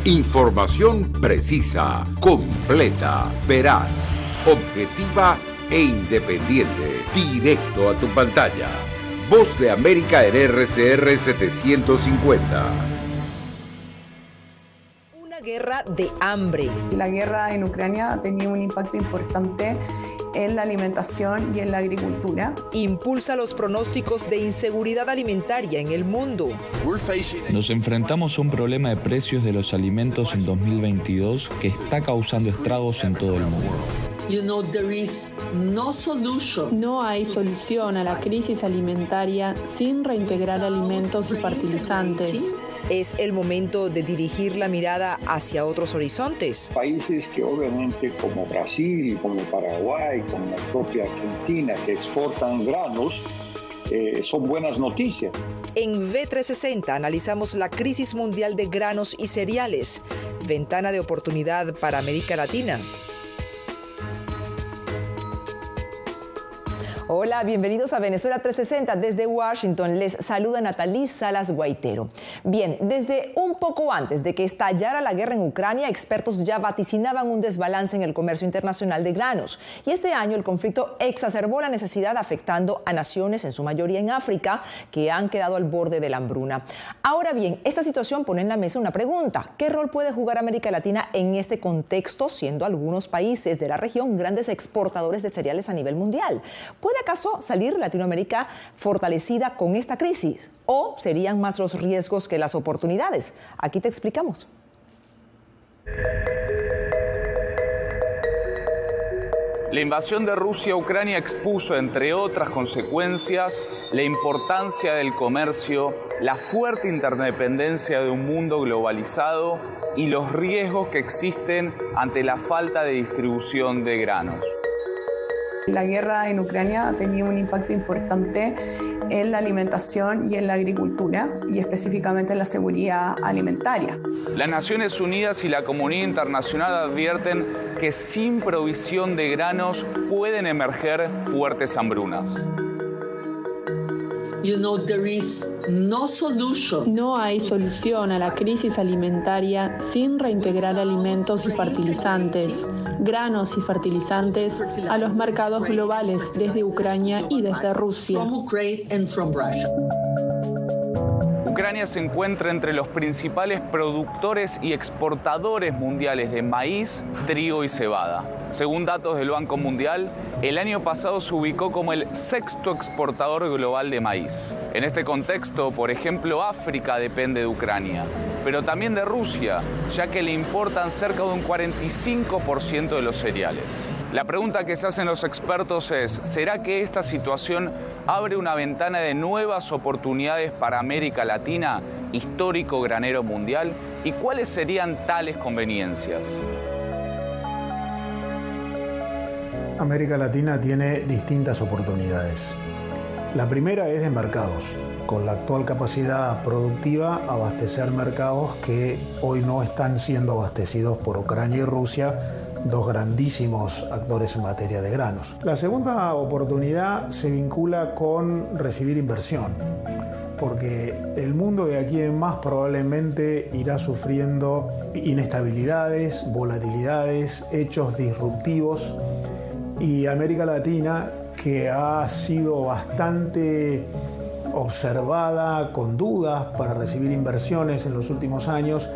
Información precisa, completa, veraz, objetiva e independiente. Directo a tu pantalla. Voz de América en RCR 750. Una guerra de hambre. La guerra en Ucrania ha tenido un impacto importante en la alimentación y en la agricultura. Impulsa los pronósticos de inseguridad alimentaria en el mundo. Nos enfrentamos a un problema de precios de los alimentos en 2022 que está causando estragos en todo el mundo. No hay solución a la crisis alimentaria sin reintegrar alimentos y fertilizantes. Es el momento de dirigir la mirada hacia otros horizontes. Países que obviamente como Brasil, como Paraguay, como la propia Argentina, que exportan granos, son buenas noticias. En V360 analizamos la crisis mundial de granos y cereales, ventana de oportunidad para América Latina. Hola, bienvenidos a Venezuela 360. Desde Washington les saluda Natalí Salas Guaitero. Bien, desde un poco antes de que estallara la guerra en Ucrania, expertos ya vaticinaban un desbalance en el comercio internacional de granos. Y este año el conflicto exacerbó la necesidad, afectando a naciones, en su mayoría en África, que han quedado al borde de la hambruna. Ahora bien, esta situación pone en la mesa una pregunta. ¿Qué rol puede jugar América Latina en este contexto, siendo algunos países de la región grandes exportadores de cereales a nivel mundial? ¿Puede acaso salir Latinoamérica fortalecida con esta crisis? ¿O serían más los riesgos que las oportunidades? Aquí te explicamos. La invasión de Rusia a Ucrania expuso, entre otras consecuencias, la importancia del comercio, la fuerte interdependencia de un mundo globalizado y los riesgos que existen ante la falta de distribución de granos. La guerra en Ucrania ha tenido un impacto importante en la alimentación y en la agricultura, y específicamente en la seguridad alimentaria. Las Naciones Unidas y la comunidad internacional advierten que sin provisión de granos pueden emerger fuertes hambrunas. No hay solución a la crisis alimentaria sin reintegrar alimentos y fertilizantes, granos y fertilizantes a los mercados globales desde Ucrania y desde Rusia. Ucrania se encuentra entre los principales productores y exportadores mundiales de maíz, trigo y cebada. Según datos del Banco Mundial, el año pasado se ubicó como el sexto exportador global de maíz. En este contexto, por ejemplo, África depende de Ucrania, pero también de Rusia, ya que le importan cerca de un 45% de los cereales. La pregunta que se hacen los expertos es, ¿será que esta situación abre una ventana de nuevas oportunidades para América Latina, histórico granero mundial? ¿Y cuáles serían tales conveniencias? América Latina tiene distintas oportunidades. La primera es de mercados. Con la actual capacidad productiva, abastecer mercados que hoy no están siendo abastecidos por Ucrania y Rusia, dos grandísimos actores en materia de granos. La segunda oportunidad se vincula con recibir inversión, porque el mundo de aquí en más probablemente irá sufriendo inestabilidades, volatilidades, hechos disruptivos, y América Latina, que ha sido bastante observada con dudas para recibir inversiones en los últimos años,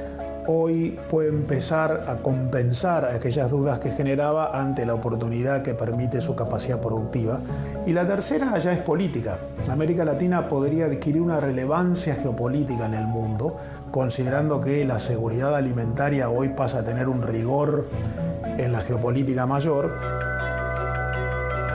hoy puede empezar a compensar aquellas dudas que generaba ante la oportunidad que permite su capacidad productiva. Y la tercera ya es política. América Latina podría adquirir una relevancia geopolítica en el mundo, considerando que la seguridad alimentaria hoy pasa a tener un rigor en la geopolítica mayor.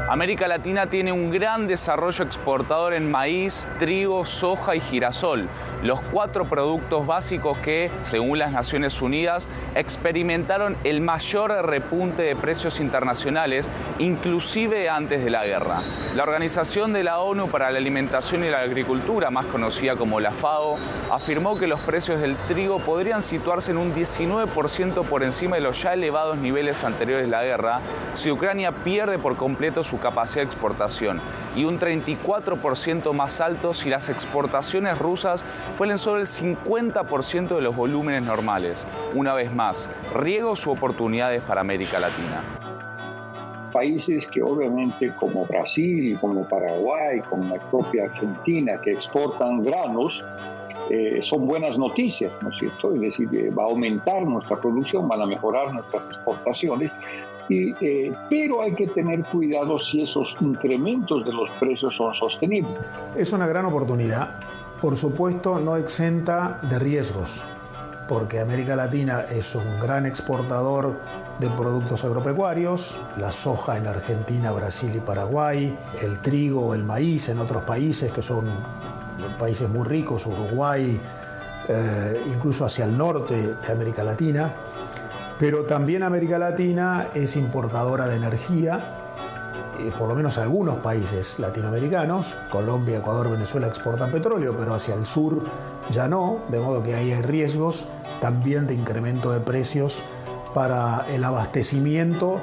América Latina tiene un gran desarrollo exportador en maíz, trigo, soja y girasol, los 4 productos básicos que, según las Naciones Unidas, experimentaron el mayor repunte de precios internacionales, inclusive antes de la guerra. La Organización de la ONU para la Alimentación y la Agricultura, más conocida como la FAO, afirmó que los precios del trigo podrían situarse en un 19% por encima de los ya elevados niveles anteriores de la guerra si Ucrania pierde por completo su capacidad de exportación, y un 34% más alto si las exportaciones rusas fue en solo el 50% de los volúmenes normales. Una vez más, riesgos u oportunidades para América Latina. Países que obviamente como Brasil, como Paraguay, como la propia Argentina, que exportan granos, son buenas noticias, ¿no es cierto? Es decir, va a aumentar nuestra producción, van a mejorar nuestras exportaciones, pero hay que tener cuidado si esos incrementos de los precios son sostenibles. Es una gran oportunidad, por supuesto no exenta de riesgos, porque América Latina es un gran exportador de productos agropecuarios, la soja en Argentina, Brasil y Paraguay, el trigo, el maíz en otros países que son países muy ricos, Uruguay, incluso hacia el norte de América Latina, pero también América Latina es importadora de energía, por lo menos algunos países latinoamericanos, Colombia, Ecuador, Venezuela exportan petróleo, pero hacia el sur ya no, de modo que ahí hay riesgos también de incremento de precios para el abastecimiento.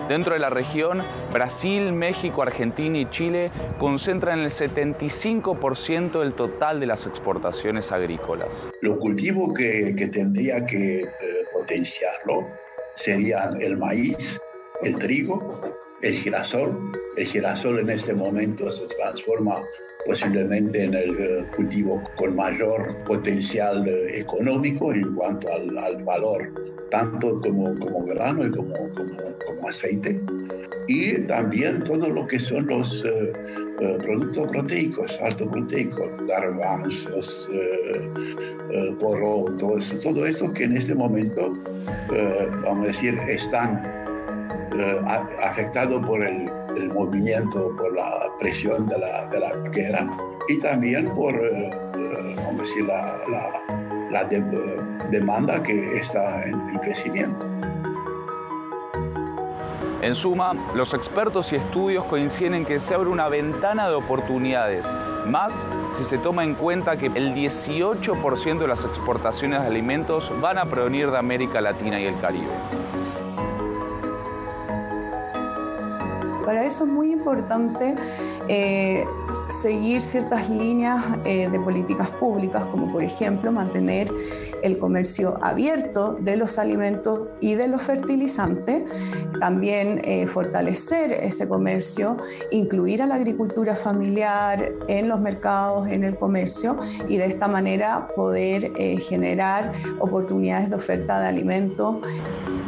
Dentro de la región, Brasil, México, Argentina y Chile concentran el 75% del total de las exportaciones agrícolas. Los cultivos que tendría que potenciarlo serían el maíz, el trigo, el girasol. El girasol en este momento se transforma posiblemente en el cultivo con mayor potencial económico en cuanto al valor, tanto como grano y como aceite. Y también todo lo que son los productos proteicos, alto proteicos, garbanzos, porotos, todo eso que en este momento, vamos a decir, están afectados por el movimiento, por la presión de la guerra y también por, vamos a decir, la demanda que está en crecimiento. En suma, los expertos y estudios coinciden en que se abre una ventana de oportunidades, más si se toma en cuenta que el 18% de las exportaciones de alimentos van a provenir de América Latina y el Caribe. Para eso es muy importante seguir ciertas líneas de políticas públicas, como por ejemplo mantener el comercio abierto de los alimentos y de los fertilizantes, también fortalecer ese comercio, incluir a la agricultura familiar en los mercados, en el comercio, y de esta manera poder generar oportunidades de oferta de alimentos.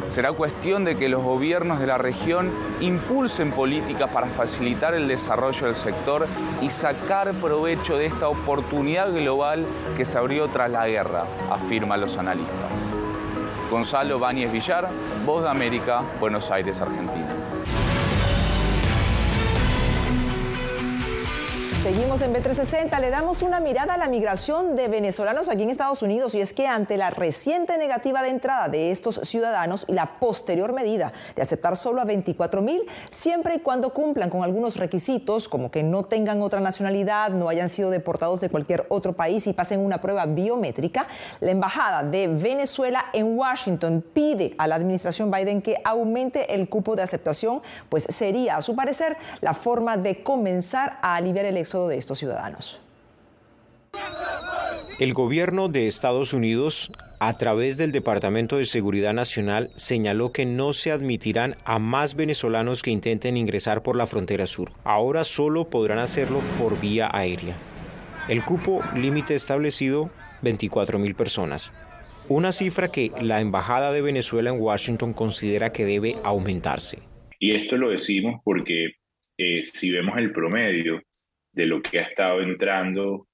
Será cuestión de que los gobiernos de la región impulsen políticas para facilitar el desarrollo del sector y sacar provecho de esta oportunidad global que se abrió tras la guerra, afirman los analistas. Gonzalo Báñez Villar, Voz de América, Buenos Aires, Argentina. Seguimos en B360, le damos una mirada a la migración de venezolanos aquí en Estados Unidos, y es que ante la reciente negativa de entrada de estos ciudadanos y la posterior medida de aceptar solo a 24,000, siempre y cuando cumplan con algunos requisitos, como que no tengan otra nacionalidad, no hayan sido deportados de cualquier otro país y pasen una prueba biométrica, la Embajada de Venezuela en Washington pide a la administración Biden que aumente el cupo de aceptación, pues sería, a su parecer, la forma de comenzar a aliviar el éxodo de estos ciudadanos. El gobierno de Estados Unidos, a través del Departamento de Seguridad Nacional, señaló que no se admitirán a más venezolanos que intenten ingresar por la frontera sur. Ahora solo podrán hacerlo por vía aérea. El cupo límite establecido, 24,000 personas. Una cifra que la Embajada de Venezuela en Washington considera que debe aumentarse. Y esto lo decimos porque si vemos el promedio de lo que ha estado entrando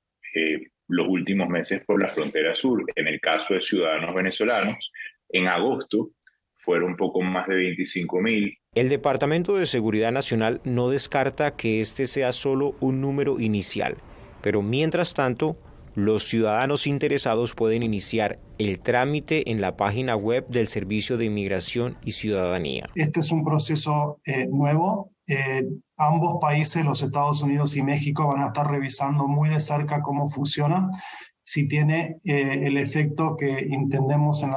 los últimos meses por la frontera sur, en el caso de ciudadanos venezolanos, en agosto fueron un poco más de 25,000. El Departamento de Seguridad Nacional no descarta que este sea solo un número inicial, pero mientras tanto, los ciudadanos interesados pueden iniciar el trámite en la página web del Servicio de Inmigración y Ciudadanía. Este es un proceso nuevo. Ambos países, los Estados Unidos y México, van a estar revisando muy de cerca cómo funciona, si tiene el efecto que entendemos en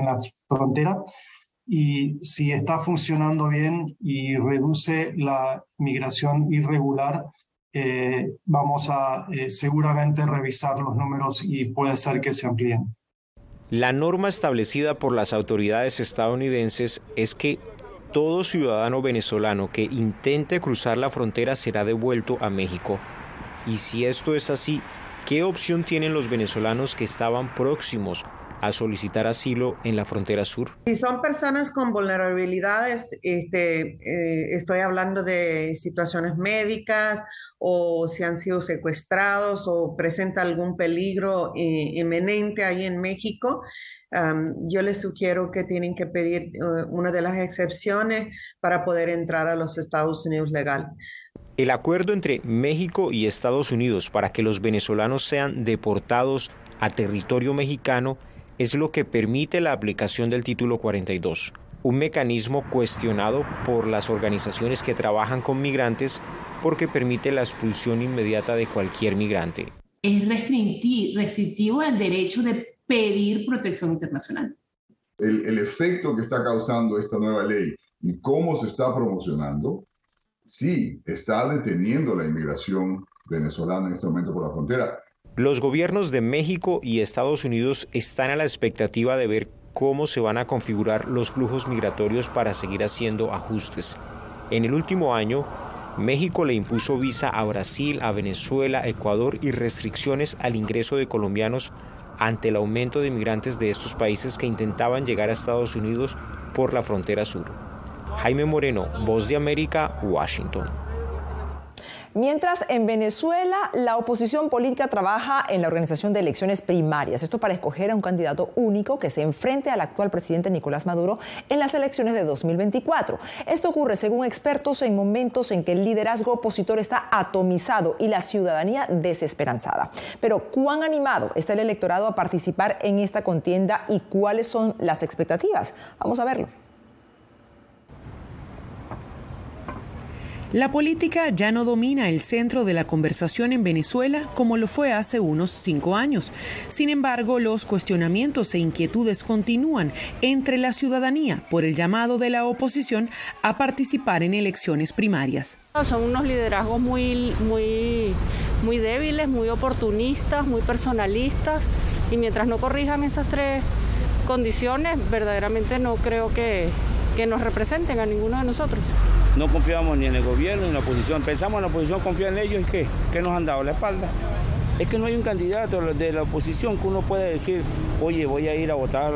la frontera, y si está funcionando bien y reduce la migración irregular vamos a seguramente revisar los números y puede ser que se amplíen. La norma establecida por las autoridades estadounidenses es que todo ciudadano venezolano que intente cruzar la frontera será devuelto a México. Y si esto es así, ¿qué opción tienen los venezolanos que estaban próximos a solicitar asilo en la frontera sur? Si son personas con vulnerabilidades, estoy hablando de situaciones médicas o si han sido secuestrados o presenta algún peligro inminente ahí en México, yo les sugiero que tienen que pedir una de las excepciones para poder entrar a los Estados Unidos legal. El acuerdo entre México y Estados Unidos para que los venezolanos sean deportados a territorio mexicano es lo que permite la aplicación del Título 42, un mecanismo cuestionado por las organizaciones que trabajan con migrantes porque permite la expulsión inmediata de cualquier migrante. Es restrictivo el derecho de pedir protección internacional. El efecto que está causando esta nueva ley y cómo se está promocionando, sí, está deteniendo la inmigración venezolana en este momento por la frontera. Los gobiernos de México y Estados Unidos están a la expectativa de ver cómo se van a configurar los flujos migratorios para seguir haciendo ajustes. En el último año, México le impuso visa a Brasil, a Venezuela, Ecuador y restricciones al ingreso de colombianos ante el aumento de migrantes de estos países que intentaban llegar a Estados Unidos por la frontera sur. Jaime Moreno, Voz de América, Washington. Mientras en Venezuela la oposición política trabaja en la organización de elecciones primarias, esto para escoger a un candidato único que se enfrente al actual presidente Nicolás Maduro en las elecciones de 2024. Esto ocurre, según expertos, en momentos en que el liderazgo opositor está atomizado y la ciudadanía desesperanzada. Pero ¿cuán animado está el electorado a participar en esta contienda y cuáles son las expectativas? Vamos a verlo. La política ya no domina el centro de la conversación en Venezuela como lo fue hace unos 5 años. Sin embargo, los cuestionamientos e inquietudes continúan entre la ciudadanía por el llamado de la oposición a participar en elecciones primarias. Son unos liderazgos muy débiles, muy oportunistas, muy personalistas, y mientras no corrijan esas 3 condiciones, verdaderamente no creo que nos representen a ninguno de nosotros. No confiamos ni en el gobierno ni en la oposición. Pensamos en la oposición, confiar en ellos y ¿qué nos han dado la espalda? Es que no hay un candidato de la oposición que uno pueda decir, oye, voy a ir a votar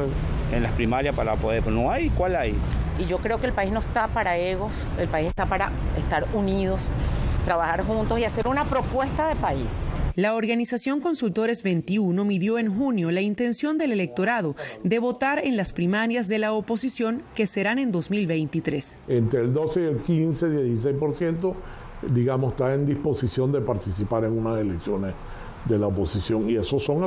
en las primarias para poder. Pero no hay, ¿cuál hay? Y yo creo que el país no está para egos, el país está para estar unidos, trabajar juntos y hacer una propuesta de país. La organización Consultores 21 midió en junio la intención del electorado de votar en las primarias de la oposición que serán en 2023. Entre el 12 y el 15, 16%, digamos, está en disposición de participar en unas elecciones de la oposición, y esos son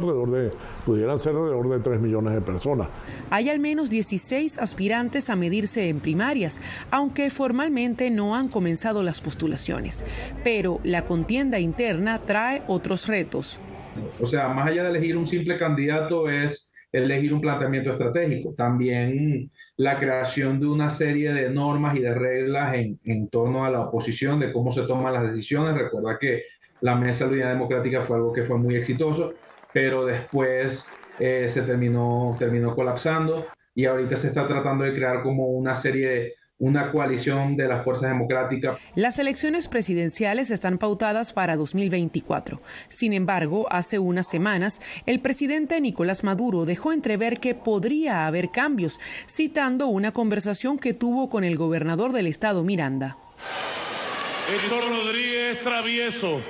pudieran ser alrededor de 3 millones de personas. Hay al menos 16 aspirantes a medirse en primarias, aunque formalmente no han comenzado las postulaciones. Pero la contienda interna trae otros retos. O sea, más allá de elegir un simple candidato es elegir un planteamiento estratégico. También la creación de una serie de normas y de reglas en torno a la oposición, de cómo se toman las decisiones. Recuerda que la Mesa de Unidad Democrática fue algo que fue muy exitoso, pero después se terminó colapsando, y ahorita se está tratando de crear como una coalición de las fuerzas democráticas. Las elecciones presidenciales están pautadas para 2024. Sin embargo, hace unas semanas, el presidente Nicolás Maduro dejó entrever que podría haber cambios, citando una conversación que tuvo con el gobernador del estado, Miranda. Héctor Rodríguez es travieso.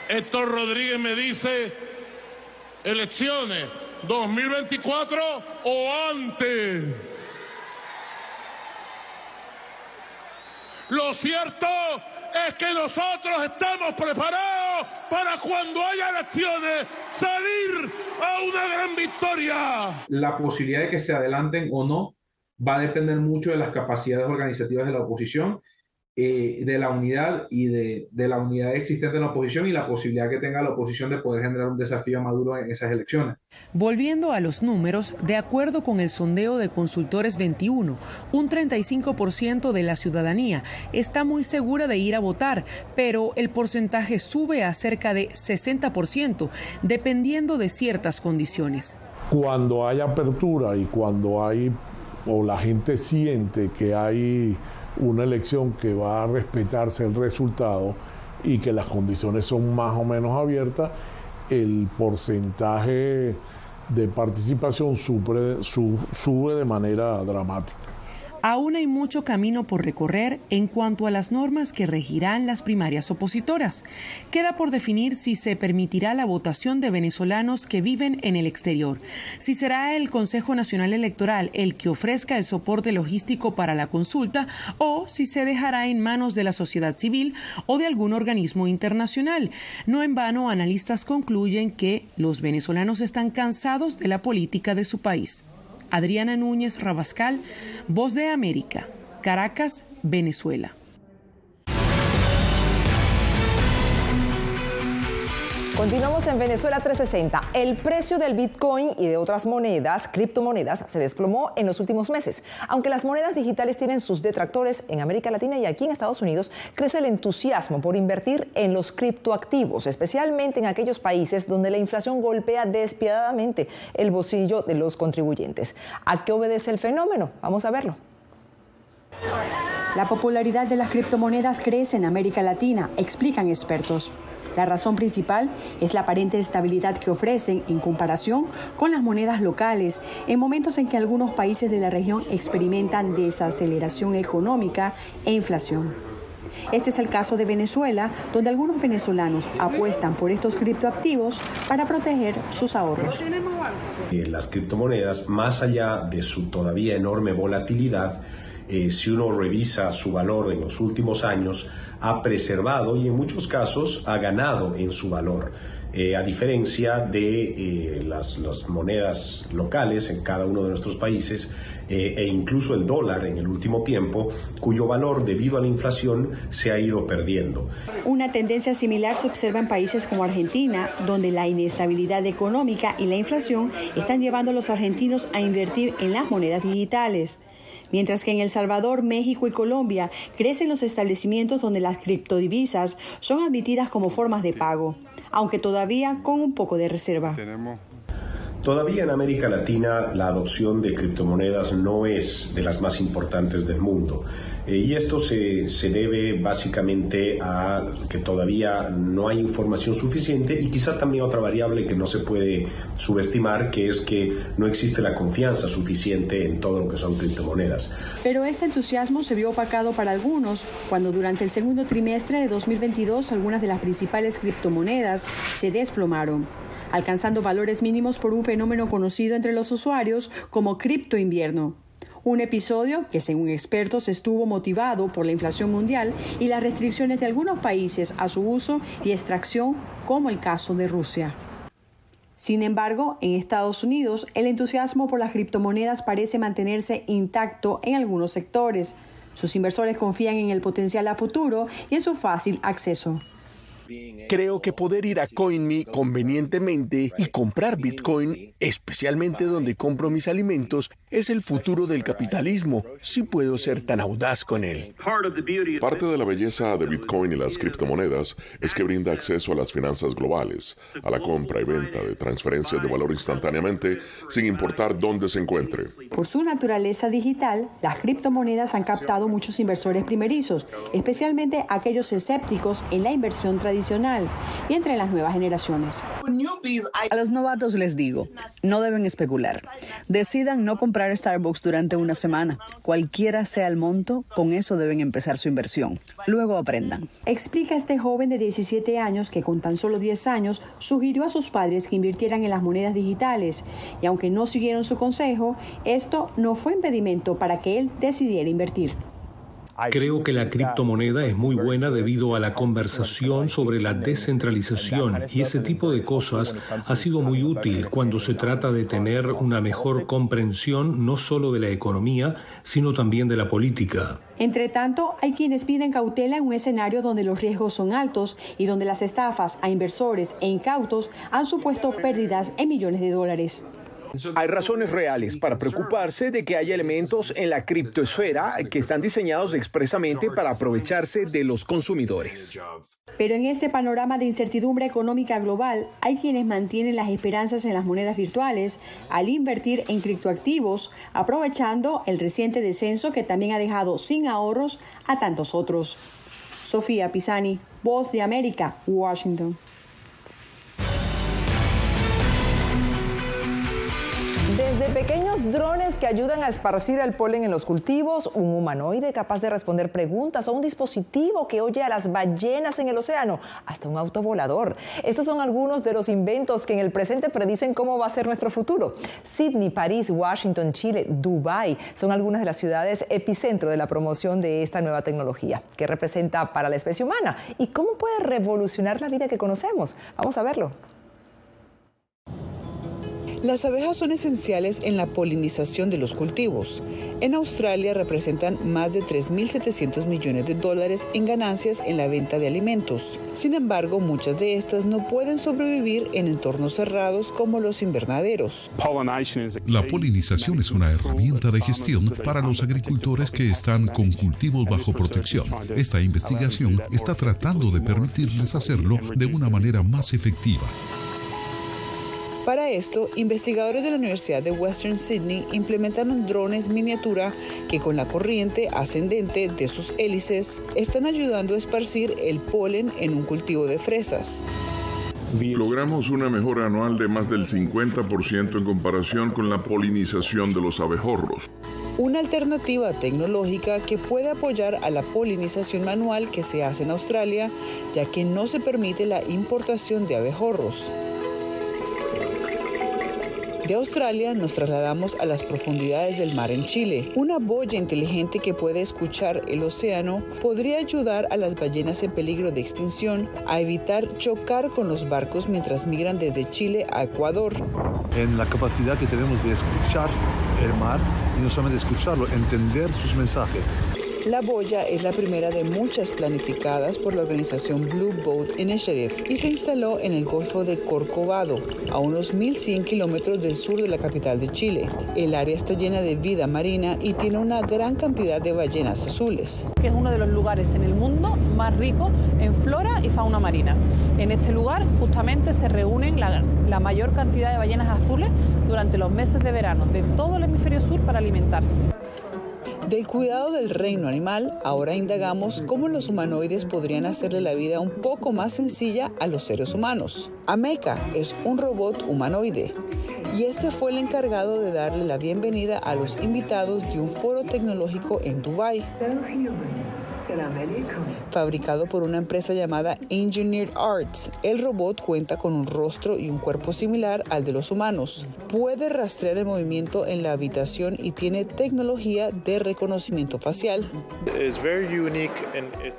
Héctor Rodríguez me dice, elecciones 2024 o antes. Lo cierto es que nosotros estamos preparados para cuando haya elecciones salir a una gran victoria. La posibilidad de que se adelanten o no va a depender mucho de las capacidades organizativas de la oposición de la unidad y de la unidad existente en la oposición y la posibilidad que tenga la oposición de poder generar un desafío a Maduro en esas elecciones. Volviendo a los números, de acuerdo con el sondeo de Consultores 21, un 35% de la ciudadanía está muy segura de ir a votar, pero el porcentaje sube a cerca de 60%, dependiendo de ciertas condiciones. Cuando hay apertura y cuando hay, o la gente siente que hay una elección que va a respetarse el resultado y que las condiciones son más o menos abiertas, el porcentaje de participación sube de manera dramática. Aún hay mucho camino por recorrer en cuanto a las normas que regirán las primarias opositoras. Queda por definir si se permitirá la votación de venezolanos que viven en el exterior, si será el Consejo Nacional Electoral el que ofrezca el soporte logístico para la consulta o si se dejará en manos de la sociedad civil o de algún organismo internacional. No en vano, analistas concluyen que los venezolanos están cansados de la política de su país. Adriana Núñez Rabascal, Voz de América, Caracas, Venezuela. Continuamos en Venezuela 360. El precio del Bitcoin y de otras monedas, criptomonedas, se desplomó en los últimos meses. Aunque las monedas digitales tienen sus detractores, en América Latina y aquí en Estados Unidos crece el entusiasmo por invertir en los criptoactivos, especialmente en aquellos países donde la inflación golpea despiadadamente el bolsillo de los contribuyentes. ¿A qué obedece el fenómeno? Vamos a verlo. La popularidad de las criptomonedas crece en América Latina, explican expertos. La razón principal es la aparente estabilidad que ofrecen en comparación con las monedas locales en momentos en que algunos países de la región experimentan desaceleración económica e inflación. Este es el caso de Venezuela, donde algunos venezolanos apuestan por estos criptoactivos para proteger sus ahorros. Las criptomonedas, más allá de su todavía enorme volatilidad, si uno revisa su valor en los últimos años, ha preservado y en muchos casos ha ganado en su valor, a diferencia de las monedas locales en cada uno de nuestros países e incluso el dólar en el último tiempo, cuyo valor debido a la inflación se ha ido perdiendo. Una tendencia similar se observa en países como Argentina, donde la inestabilidad económica y la inflación están llevando a los argentinos a invertir en las monedas digitales. Mientras que en El Salvador, México y Colombia crecen los establecimientos donde las criptodivisas son admitidas como formas de pago, aunque todavía con un poco de reserva. Todavía en América Latina la adopción de criptomonedas no es de las más importantes del mundo. Y esto se debe básicamente a que todavía no hay información suficiente y quizá también otra variable que no se puede subestimar, que es que no existe la confianza suficiente en todo lo que son criptomonedas. Pero este entusiasmo se vio opacado para algunos cuando durante el segundo trimestre de 2022 algunas de las principales criptomonedas se desplomaron, alcanzando valores mínimos por un fenómeno conocido entre los usuarios como criptoinvierno. Un episodio que, según expertos, estuvo motivado por la inflación mundial y las restricciones de algunos países a su uso y extracción, como el caso de Rusia. Sin embargo, en Estados Unidos, el entusiasmo por las criptomonedas parece mantenerse intacto en algunos sectores. Sus inversores confían en el potencial a futuro y en su fácil acceso. Creo que poder ir a CoinMe convenientemente y comprar Bitcoin, especialmente donde compro mis alimentos, es el futuro del capitalismo, si puedo ser tan audaz con él. Parte de la belleza de Bitcoin y las criptomonedas es que brinda acceso a las finanzas globales, a la compra y venta de transferencias de valor instantáneamente, sin importar dónde se encuentre. Por su naturaleza digital, las criptomonedas han captado muchos inversores primerizos, especialmente aquellos escépticos en la inversión tradicional y entre las nuevas generaciones. A los novatos les digo, no deben especular. Decidan no comprar Starbucks durante una semana. Cualquiera sea el monto, con eso deben empezar su inversión. Luego aprendan. Explica este joven de 17 años que con tan solo 10 años sugirió a sus padres que invirtieran en las monedas digitales y aunque no siguieron su consejo, esto no fue impedimento para que él decidiera invertir. Creo que la criptomoneda es muy buena debido a la conversación sobre la descentralización y ese tipo de cosas ha sido muy útil cuando se trata de tener una mejor comprensión no solo de la economía, sino también de la política. Entre tanto, hay quienes piden cautela en un escenario donde los riesgos son altos y donde las estafas a inversores e incautos han supuesto pérdidas en millones de dólares. Hay razones reales para preocuparse de que haya elementos en la criptosfera que están diseñados expresamente para aprovecharse de los consumidores. Pero en este panorama de incertidumbre económica global, hay quienes mantienen las esperanzas en las monedas virtuales al invertir en criptoactivos, aprovechando el reciente descenso que también ha dejado sin ahorros a tantos otros. Sofía Pisani, Voz de América, Washington. Desde pequeños drones que ayudan a esparcir el polen en los cultivos, un humanoide capaz de responder preguntas o un dispositivo que oye a las ballenas en el océano, hasta un auto volador. Estos son algunos de los inventos que en el presente predicen cómo va a ser nuestro futuro. Sydney, París, Washington, Chile, Dubái son algunas de las ciudades epicentro de la promoción de esta nueva tecnología. ¿Qué representa para la especie humana? ¿Y cómo puede revolucionar la vida que conocemos? Vamos a verlo. Las abejas son esenciales en la polinización de los cultivos. En Australia representan más de 3.700 millones de dólares en ganancias en la venta de alimentos. Sin embargo, muchas de estas no pueden sobrevivir en entornos cerrados como los invernaderos. La polinización es una herramienta de gestión para los agricultores que están con cultivos bajo protección. Esta investigación está tratando de permitirles hacerlo de una manera más efectiva. Para esto, investigadores de la Universidad de Western Sydney implementaron drones miniatura que con la corriente ascendente de sus hélices están ayudando a esparcir el polen en un cultivo de fresas. Logramos una mejora anual de más del 50% en comparación con la polinización de los abejorros. Una alternativa tecnológica que puede apoyar a la polinización manual que se hace en Australia, ya que no se permite la importación de abejorros. De Australia nos trasladamos a las profundidades del mar en Chile. Una boya inteligente que puede escuchar el océano podría ayudar a las ballenas en peligro de extinción a evitar chocar con los barcos mientras migran desde Chile a Ecuador. En la capacidad que tenemos de escuchar el mar y no solamente escucharlo, entender sus mensajes. La boya es la primera de muchas planificadas por la organización Blue Boat Initiative y se instaló en el Golfo de Corcovado, a unos 1.100 kilómetros del sur de la capital de Chile. El área está llena de vida marina y tiene una gran cantidad de ballenas azules. Es uno de los lugares en el mundo más ricos en flora y fauna marina. En este lugar justamente se reúnen la mayor cantidad de ballenas azules durante los meses de verano de todo el hemisferio sur para alimentarse. Del cuidado del reino animal, ahora indagamos cómo los humanoides podrían hacerle la vida un poco más sencilla a los seres humanos. Ameca es un robot humanoide y este fue el encargado de darle la bienvenida a los invitados de un foro tecnológico en Dubái. Fabricado por una empresa llamada Engineered Arts, el robot cuenta con un rostro y un cuerpo similar al de los humanos. Puede rastrear el movimiento en la habitación y tiene tecnología de reconocimiento facial.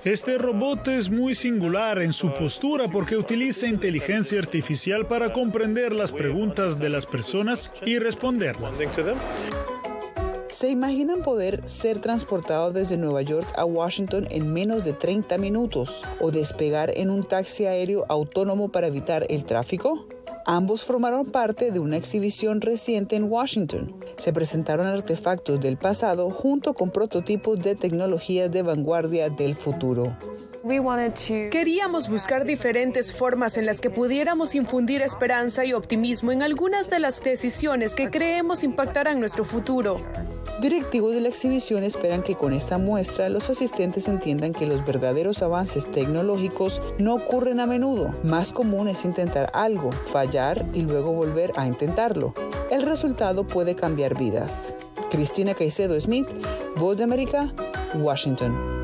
Este robot es muy singular en su postura porque utiliza inteligencia artificial para comprender las preguntas de las personas y responderlas. ¿Se imaginan poder ser transportados desde Nueva York a Washington en menos de 30 minutos o despegar en un taxi aéreo autónomo para evitar el tráfico? Ambos formaron parte de una exhibición reciente en Washington. Se presentaron artefactos del pasado junto con prototipos de tecnologías de vanguardia del futuro. Queríamos buscar diferentes formas en las que pudiéramos infundir esperanza y optimismo en algunas de las decisiones que creemos impactarán nuestro futuro. Directivos de la exhibición esperan que con esta muestra los asistentes entiendan que los verdaderos avances tecnológicos no ocurren a menudo. Más común es intentar algo, fallar y luego volver a intentarlo. El resultado puede cambiar vidas. Cristina Caicedo Smith, Voz de América, Washington.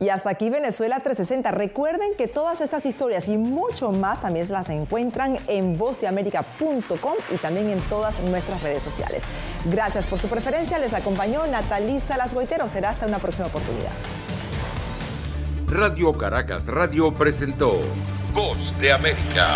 Y hasta aquí Venezuela 360. Recuerden que todas estas historias y mucho más también las encuentran en vozdeamerica.com y también en todas nuestras redes sociales. Gracias por su preferencia. Les acompañó Nathalie Salas Guaitero. Será hasta una próxima oportunidad. Radio Caracas Radio presentó Voz de América.